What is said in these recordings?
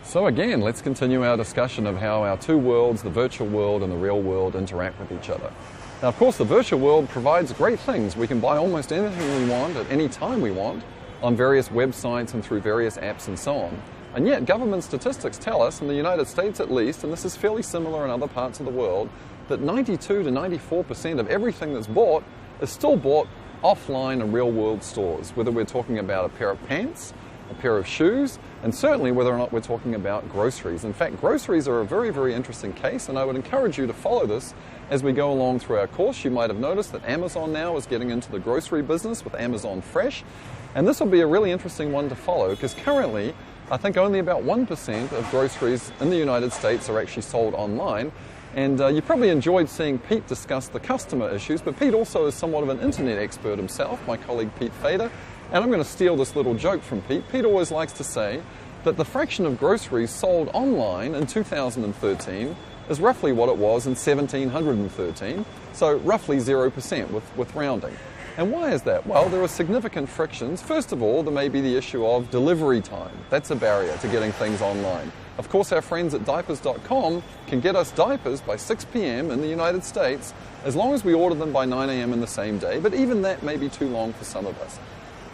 So again, let's continue our discussion of how our two worlds, the virtual world and the real world, interact with each other. Now, of course, the virtual world provides great things. We can buy almost anything we want at any time we want on various websites and through various apps and so on. And yet, government statistics tell us, in the United States at least, and this is fairly similar in other parts of the world, that 92 to 94% of everything that's bought is still bought offline in real-world stores, whether we're talking about a pair of pants, a pair of shoes, and certainly whether or not we're talking about groceries. In fact, groceries are a very, very interesting case, and I would encourage you to follow this as we go along through our course. You might have noticed that Amazon now is getting into the grocery business with Amazon Fresh, and this will be a really interesting one to follow because currently I think only about 1% of groceries in the United States are actually sold online. And you probably enjoyed seeing Pete discuss the customer issues, but Pete also is somewhat of an internet expert himself, my colleague Pete Fader. And I'm going to steal this little joke from Pete. Pete always likes to say that the fraction of groceries sold online in 2013 is roughly what it was in 1713, so roughly 0% with rounding. And why is that? Well, there are significant frictions. First of all, there may be the issue of delivery time. That's a barrier to getting things online. Of course, our friends at diapers.com can get us diapers by 6 p.m. in the United States as long as we order them by 9 a.m. in the same day, but even that may be too long for some of us.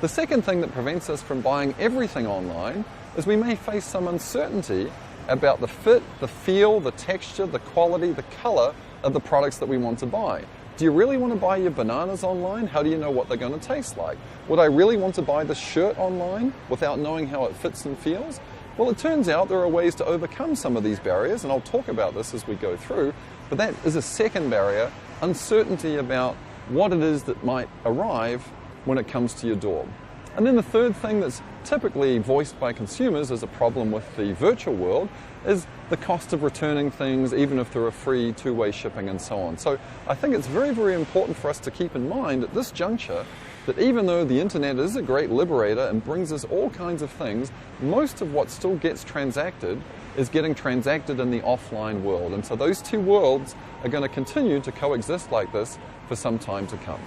The second thing that prevents us from buying everything online is we may face some uncertainty about the fit, the feel, the texture, the quality, the color of the products that we want to buy. Do you really want to buy your bananas online? How do you know what they're going to taste like? Would I really want to buy this shirt online without knowing how it fits and feels? Well, it turns out there are ways to overcome some of these barriers, and I'll talk about this as we go through, but that is a second barrier, uncertainty about what it is that might arrive when it comes to your door. And then the third thing that's typically voiced by consumers as a problem with the virtual world is the cost of returning things, even if there are free two-way shipping and so on. So I think it's very, very important for us to keep in mind at this juncture that even though the internet is a great liberator and brings us all kinds of things, most of what still gets transacted is getting transacted in the offline world. And so those two worlds are going to continue to coexist like this for some time to come.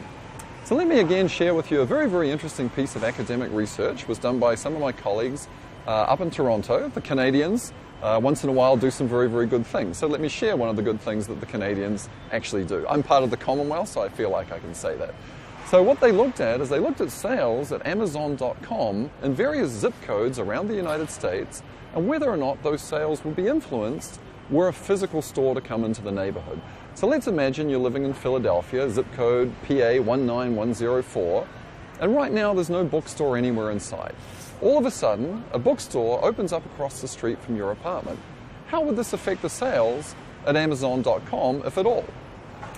So let me again share with you a very, very interesting piece of academic research. It was done by some of my colleagues up in Toronto. The Canadians once in a while do some very, very good things. So let me share one of the good things that the Canadians actually do. I'm part of the Commonwealth, so I feel like I can say that. So what they looked at is they looked at sales at Amazon.com in various zip codes around the United States and whether or not those sales would be influenced were a physical store to come into the neighborhood. So let's imagine you're living in Philadelphia, zip code PA 19104, and right now there's no bookstore anywhere in sight. All of a sudden, a bookstore opens up across the street from your apartment. How would this affect the sales at Amazon.com, if at all?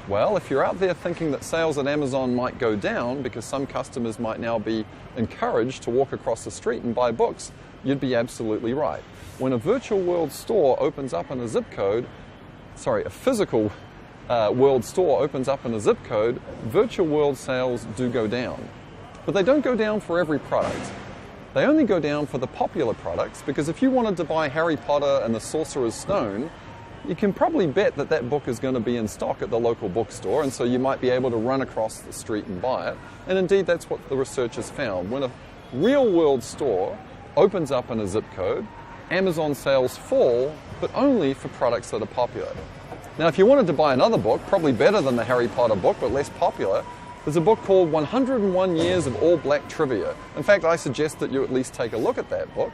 Well, if you're out there thinking that sales at Amazon might go down because some customers might now be encouraged to walk across the street and buy books, you'd be absolutely right. When a virtual world store opens up in a zip code, a physical world store opens up in a zip code, virtual world sales do go down. But they don't go down for every product. They only go down for the popular products because if you wanted to buy Harry Potter and the Sorcerer's Stone, you can probably bet that that book is going to be in stock at the local bookstore, and so you might be able to run across the street and buy it. And indeed, that's what the researchers found. When a real-world store opens up in a zip code, Amazon sales fall, but only for products that are popular. Now, if you wanted to buy another book, probably better than the Harry Potter book, but less popular, there's a book called 101 Years of All Black Trivia. In fact, I suggest that you at least take a look at that book.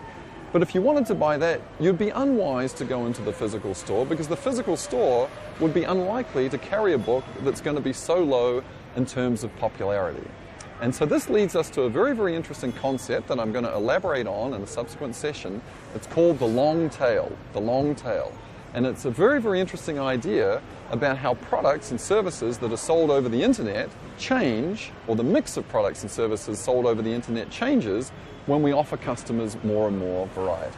But if you wanted to buy that, you'd be unwise to go into the physical store because the physical store would be unlikely to carry a book that's going to be so low in terms of popularity. And so this leads us to a very, very interesting concept that I'm going to elaborate on in a subsequent session. It's called the long tail, And it's a very, very interesting idea about how products and services that are sold over the internet change, or the mix of products and services sold over the internet changes when we offer customers more and more variety.